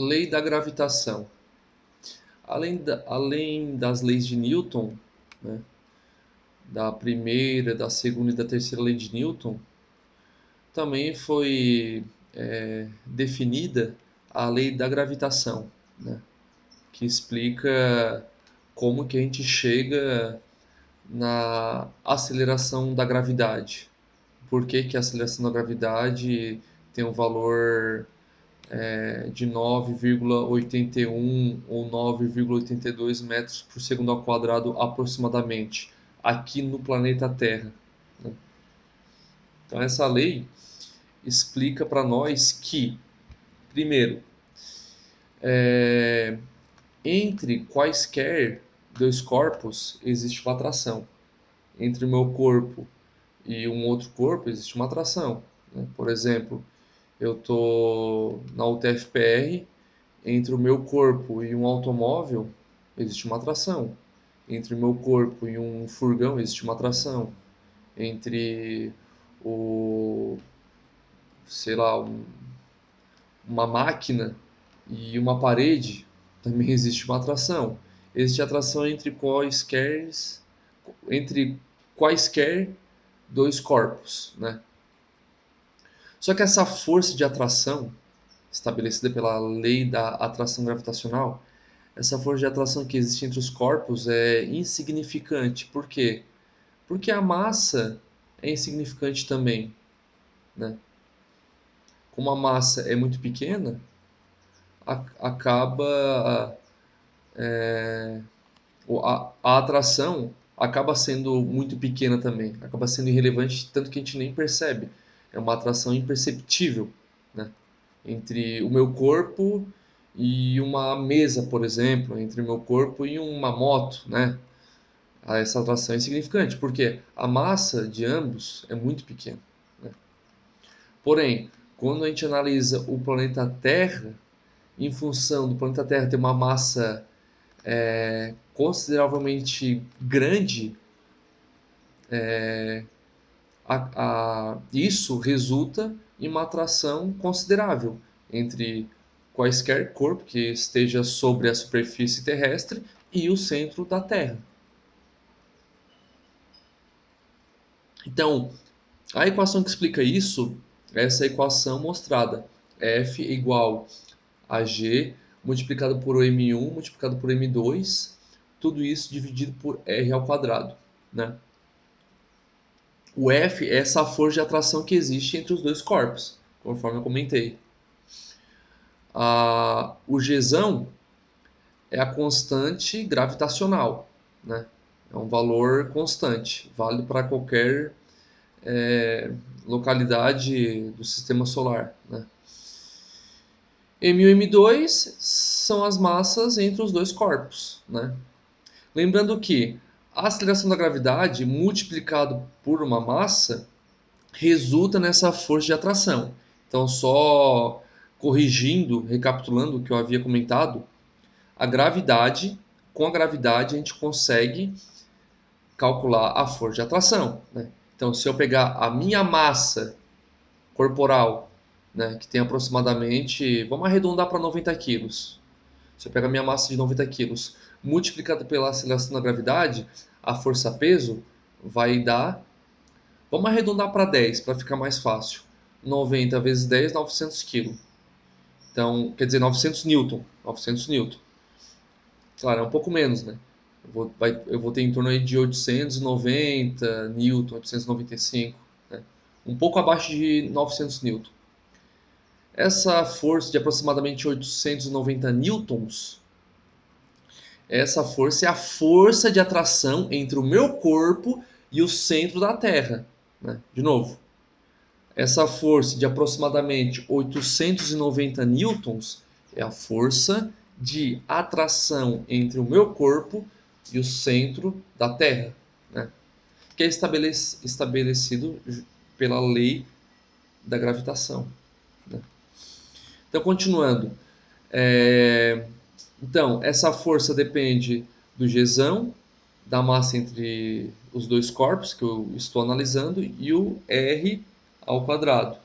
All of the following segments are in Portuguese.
Lei da gravitação. Além das leis de Newton, né, da primeira, da segunda e da terceira lei de Newton, também foi definida a lei da gravitação, né, que explica como que a gente chega na aceleração da gravidade. Por que que a aceleração da gravidade tem um valor de 9,81 ou 9,82 metros por segundo ao quadrado aproximadamente aqui no planeta Terra, né? Então essa lei explica para nós que, primeiro, entre quaisquer dois corpos existe uma atração. Entre o meu corpo e um outro corpo existe uma atração, né? Por exemplo, eu estou na UTFPR, entre o meu corpo e um automóvel existe uma atração. Entre o meu corpo e um furgão existe uma atração. Entre o, sei lá, uma máquina e uma parede também existe uma atração. Existe atração entre quaisquer dois corpos, né? Só que essa força de atração, estabelecida pela lei da atração gravitacional, essa força de atração que existe entre os corpos é insignificante. Por quê? Porque a massa é insignificante também, né? Como a massa é muito pequena, acaba a atração acaba sendo muito pequena também, acaba sendo irrelevante, tanto que a gente nem percebe. É uma atração imperceptível, né? Entre o meu corpo e uma mesa, por exemplo, entre o meu corpo e uma moto, né? Essa atração é insignificante, porque a massa de ambos é muito pequena, né? Porém, quando a gente analisa o planeta Terra, em função do planeta Terra ter uma massa consideravelmente grande, isso resulta em uma atração considerável entre quaisquer corpo que esteja sobre a superfície terrestre e o centro da Terra. Então, a equação que explica isso é essa equação mostrada. F igual a G multiplicado por M1 multiplicado por M2, tudo isso dividido por R ao quadrado, né? O F é essa força de atração que existe entre os dois corpos, conforme eu comentei. O Gzão é a constante gravitacional, né? É um valor constante, válido para qualquer localidade do sistema solar, né? M1 e M2 são as massas entre os dois corpos, né? Lembrando que a aceleração da gravidade multiplicado por uma massa resulta nessa força de atração. Então, só corrigindo, recapitulando o que eu havia comentado, com a gravidade a gente consegue calcular a força de atração, né? Então, se eu pegar a minha massa corporal, né, que tem aproximadamente, vamos arredondar para 90 quilos. Se eu pegar a minha massa de 90 quilos multiplicada pela aceleração da gravidade, a força-peso vai dar, vamos arredondar para 10 para ficar mais fácil. 90 vezes 10, 900 kg. Então, quer dizer, 900 newton. 900 newton. Claro, é um pouco menos, né? Eu vou ter em torno aí de 890 newton, 895, né? Um pouco abaixo de 900 newton. Essa força de aproximadamente 890 newtons, essa força é a força de atração entre o meu corpo e o centro da Terra, né? De novo, essa força de aproximadamente 890 newtons é a força de atração entre o meu corpo e o centro da Terra, né? Que é estabelecido pela lei da gravitação, né? Então, continuando. Então, essa força depende do Gzão, da massa entre os dois corpos que eu estou analisando, e o R ao quadrado.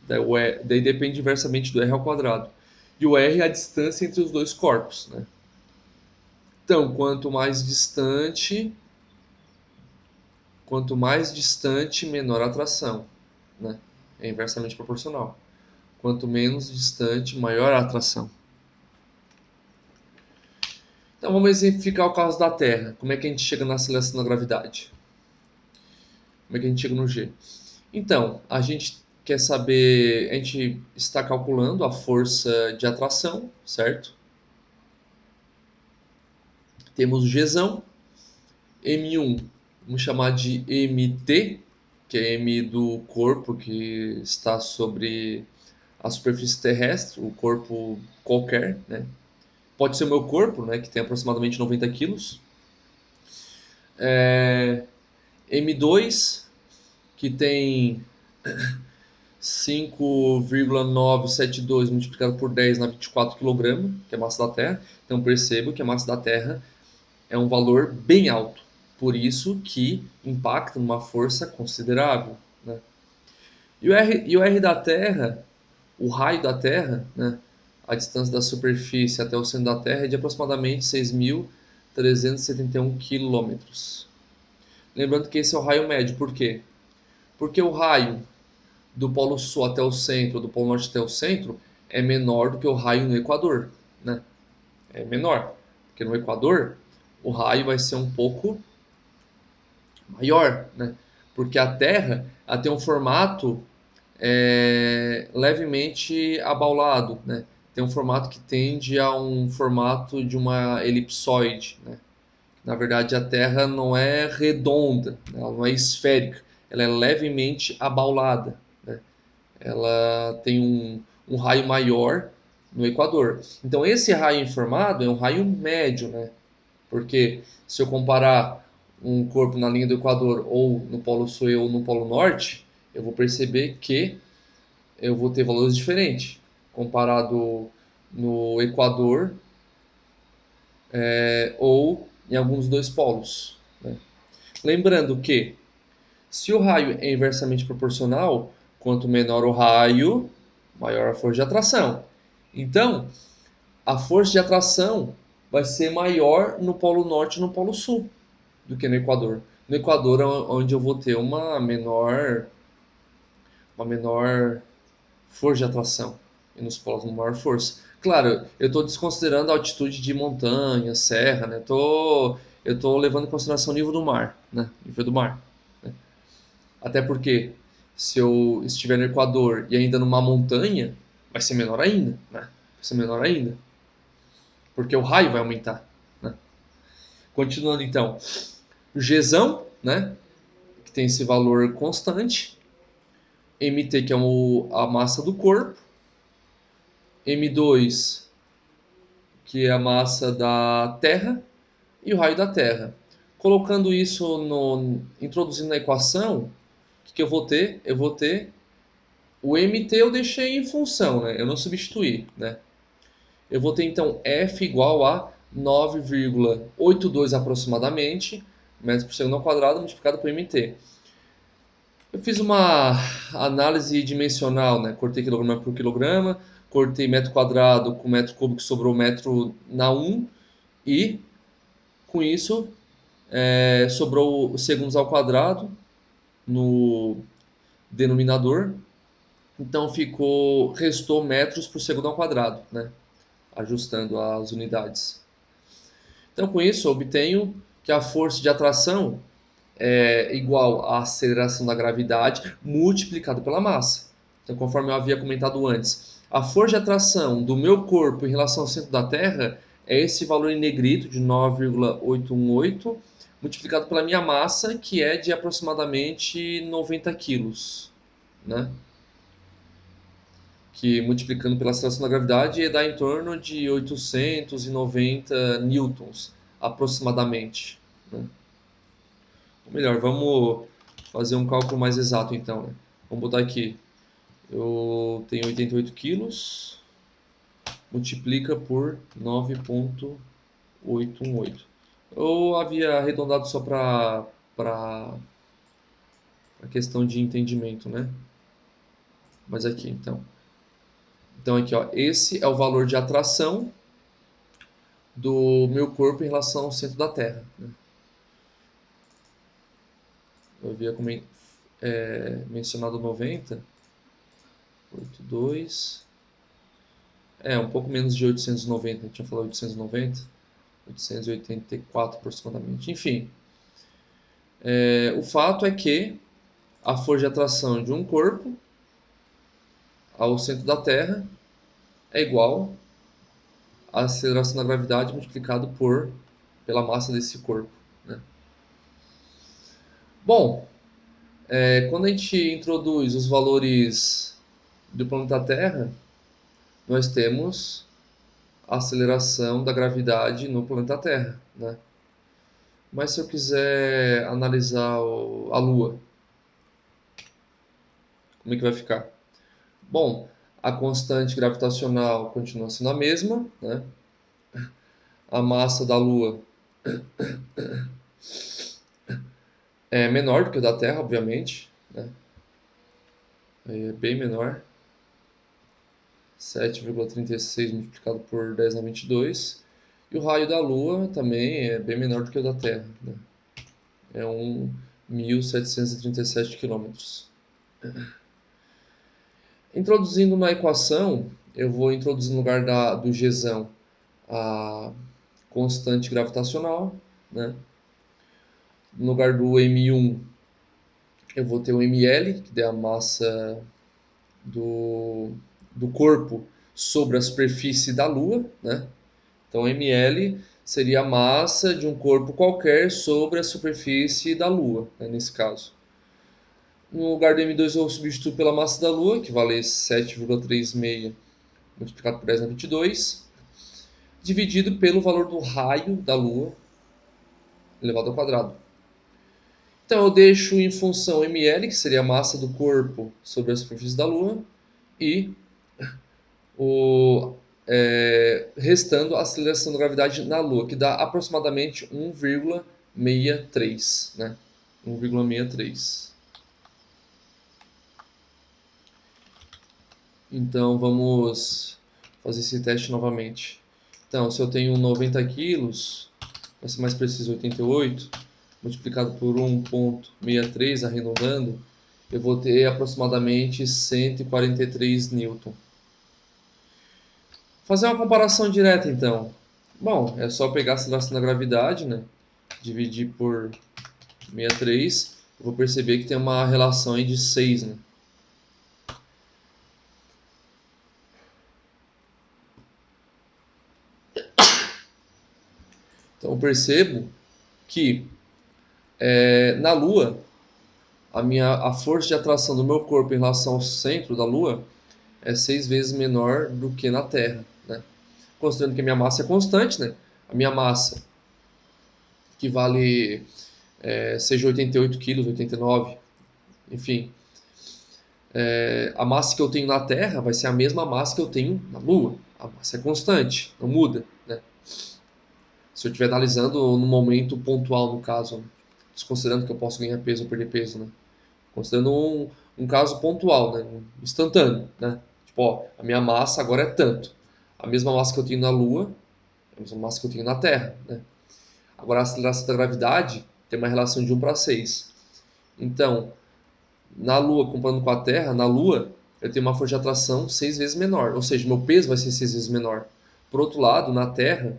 Daí depende inversamente do R ao quadrado. E o R é a distância entre os dois corpos, né? Então, quanto mais distante, menor a atração, né? É inversamente proporcional. Quanto menos distante, maior a atração. Então vamos exemplificar o caso da Terra. Como é que a gente chega na aceleração da gravidade? Como é que a gente chega no G? Então, a gente quer saber, a gente está calculando a força de atração, certo? Temos o Gzão, M1, vamos chamar de MT, que é M do corpo que está sobre a superfície terrestre, o corpo qualquer, né? Pode ser o meu corpo, né, que tem aproximadamente 90 quilos. M2, que tem 5,972 multiplicado por 10 na 24 kg, que é a massa da Terra. Então percebo que a massa da Terra é um valor bem alto, por isso que impacta numa força considerável, né? E o R da Terra, o raio da Terra, né, a distância da superfície até o centro da Terra é de aproximadamente 6.371 quilômetros. Lembrando que esse é o raio médio, por quê? Porque o raio do Polo Sul até o centro, do Polo Norte até o centro, é menor do que o raio no Equador, né? É menor, porque no Equador o raio vai ser um pouco maior, né? Porque a Terra ela tem um formato levemente abaulado, né? Tem um formato que tende a um formato de uma elipsoide, né? Na verdade, a Terra não é redonda, ela não é esférica, ela é levemente abaulada, né? Ela tem um raio maior no Equador. Então, esse raio informado é um raio médio, né? Porque se eu comparar um corpo na linha do Equador ou no Polo Sul ou no Polo Norte, eu vou perceber que eu vou ter valores diferentes comparado no Equador ou em alguns dois polos, né? Lembrando que se o raio é inversamente proporcional, quanto menor o raio, maior a força de atração. Então, a força de atração vai ser maior no Polo Norte e no Polo Sul do que no Equador. No Equador é onde eu vou ter uma menor força de atração e nos polos uma maior força. Claro, eu estou desconsiderando a altitude de montanha, serra, né? Eu tô levando em consideração o nível do mar, né? Nível do mar, né? Até porque se eu estiver no Equador e ainda numa montanha, vai ser menor ainda, né? Vai ser menor ainda, porque o raio vai aumentar, né? Continuando então, o Gzão, né? Que tem esse valor constante, MT que é a massa do corpo, M2 que é a massa da Terra e o raio da Terra. Colocando isso introduzindo na equação, o que eu vou ter? Eu vou ter o MT eu deixei em função, né? Eu não substituí, né? Eu vou ter então F igual a 9,82 aproximadamente metros por segundo ao quadrado multiplicado por MT. Eu fiz uma análise dimensional, né? Cortei quilograma por quilograma, cortei metro quadrado com metro cúbico, sobrou metro na 1 e com isso sobrou segundos ao quadrado no denominador, então restou metros por segundo ao quadrado, né? Ajustando as unidades. Então, com isso, eu obtenho que a força de atração é igual à aceleração da gravidade multiplicado pela massa. Então, conforme eu havia comentado antes, a força de atração do meu corpo em relação ao centro da Terra é esse valor em negrito de 9,818 multiplicado pela minha massa, que é de aproximadamente 90 quilos, né? Que multiplicando pela aceleração da gravidade dá em torno de 890 newtons, aproximadamente, né? Ou melhor, vamos fazer um cálculo mais exato então, né? Vamos botar aqui, eu tenho 88 quilos, multiplica por 9,818. Eu havia arredondado só para a questão de entendimento, né? Mas aqui, então. Então aqui, ó, esse é o valor de atração do meu corpo em relação ao centro da Terra, né? Eu havia mencionado 90, 82, um pouco menos de 890, a gente tinha falado 890, 884 aproximadamente. Enfim, o fato é que a força de atração de um corpo ao centro da Terra é igual à aceleração da gravidade multiplicado pela massa desse corpo, né? Bom, quando a gente introduz os valores do planeta Terra, nós temos a aceleração da gravidade no planeta Terra, né? Mas se eu quiser analisar a Lua, como é que vai ficar? Bom, a constante gravitacional continua sendo a mesma, né? A massa da Lua é menor do que a da Terra, obviamente, né? É bem menor. 7,36 multiplicado por 10 na 22. E o raio da Lua também é bem menor do que o da Terra, né? É 1.737 quilômetros. Introduzindo na equação, eu vou introduzir no lugar do Gzão a constante gravitacional, né? No lugar do M1, eu vou ter o ml, que é a massa do, do corpo sobre a superfície da Lua, né? Então, ml seria a massa de um corpo qualquer sobre a superfície da Lua, né, nesse caso. No lugar do M2 eu substituo pela massa da Lua, que vale 7,36 multiplicado por 10 na 22, dividido pelo valor do raio da Lua elevado ao quadrado. Então eu deixo em função ml, que seria a massa do corpo sobre a superfície da Lua, e restando a aceleração da gravidade na Lua, que dá aproximadamente 1,63, né? 1,63. Então vamos fazer esse teste novamente. Então, se eu tenho 90 quilos, para ser mais preciso, 88, multiplicado por 1,63, arredondando, eu vou ter aproximadamente 143 newton. Fazer uma comparação direta, então. Bom, é só pegar a aceleração da gravidade, né? Dividir por 63, eu vou perceber que tem uma relação aí de 6, né? Então eu percebo que na Lua, a força de atração do meu corpo em relação ao centro da Lua é 6 vezes menor do que na Terra, né? Considerando que a minha massa é constante, né? A minha massa, que vale, seja 88 quilos, 89, enfim, a massa que eu tenho na Terra vai ser a mesma massa que eu tenho na Lua. A massa é constante, não muda, né? Se eu estiver analisando no momento pontual, no caso, desconsiderando que eu posso ganhar peso ou perder peso, né? Considerando um caso pontual, né? Instantâneo, né? Tipo, ó, a minha massa agora é tanto. A mesma massa que eu tenho na Lua, é a mesma massa que eu tenho na Terra, né? Agora, a aceleração da gravidade tem uma relação de 1 para 6. Então, na Lua, comparando com a Terra, na Lua eu tenho uma força de atração 6 vezes menor, ou seja, meu peso vai ser 6 vezes menor. Por outro lado, na Terra,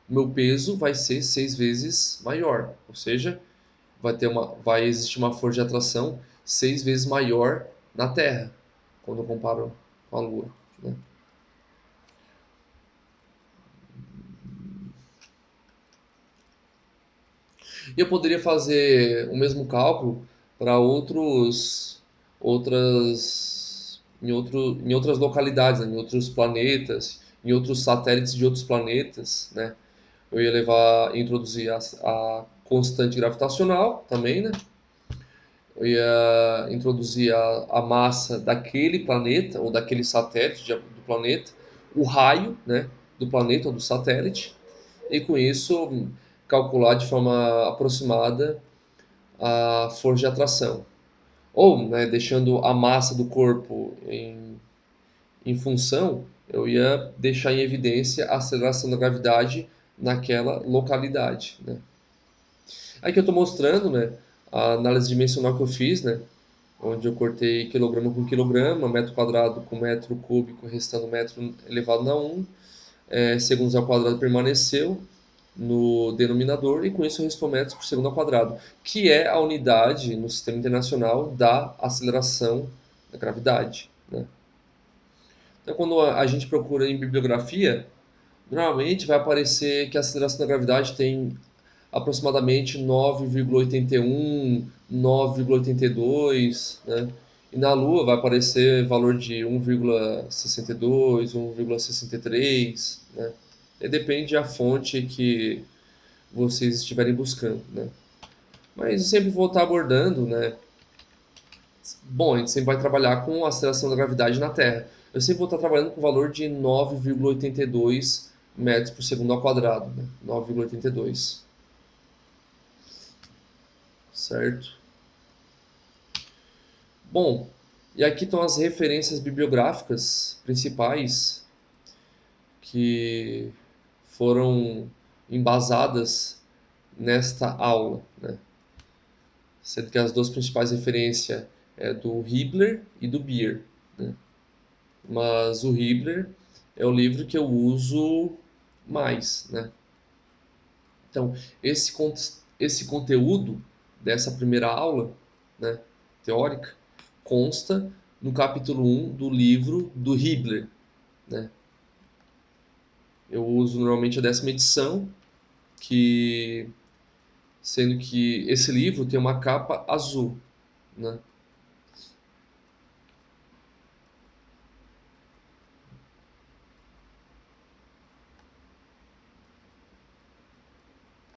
meu peso vai ser 6 vezes maior, ou seja, vai existir uma força de atração 6 vezes maior na Terra, quando eu comparo com a Lua, né? E eu poderia fazer o mesmo cálculo para em outras localidades, né? Em outros planetas, em outros satélites de outros planetas, né? Eu ia introduzir a constante gravitacional também, né? Eu ia introduzir a massa daquele planeta ou daquele satélite do planeta, o raio, né, do planeta ou do satélite, e com isso calcular de forma aproximada a força de atração. Ou, né, deixando a massa do corpo em função, eu ia deixar em evidência a aceleração da gravidade naquela localidade, né? Aqui eu estou mostrando, né, a análise dimensional que eu fiz, né, onde eu cortei quilograma com quilograma, metro quadrado com metro cúbico, restando metro elevado a 1, segundos ao quadrado permaneceu no denominador, e com isso restou metros por segundo ao quadrado, que é a unidade no sistema internacional da aceleração da gravidade, né? Então, quando a gente procura em bibliografia, normalmente vai aparecer que a aceleração da gravidade tem aproximadamente 9,81, 9,82, né? E na Lua vai aparecer valor de 1,62, 1,63, né? E depende da fonte que vocês estiverem buscando, né? Mas eu sempre vou estar abordando, né? Bom, a gente sempre vai trabalhar com a aceleração da gravidade na Terra. Eu sempre vou estar trabalhando com o valor de 9,82 metros por segundo ao quadrado, né? 9,82, certo? Bom, e aqui estão as referências bibliográficas principais que foram embasadas nesta aula, né? Sendo que as duas principais referências é do Hibbeler e do Beer, né? Mas o Hibbeler é o livro que eu uso mais, né? Então, esse conteúdo dessa primeira aula, né, teórica, consta no capítulo 1 do livro do Hibbeler, né? Eu uso normalmente a 10ª edição, que sendo que esse livro tem uma capa azul, né?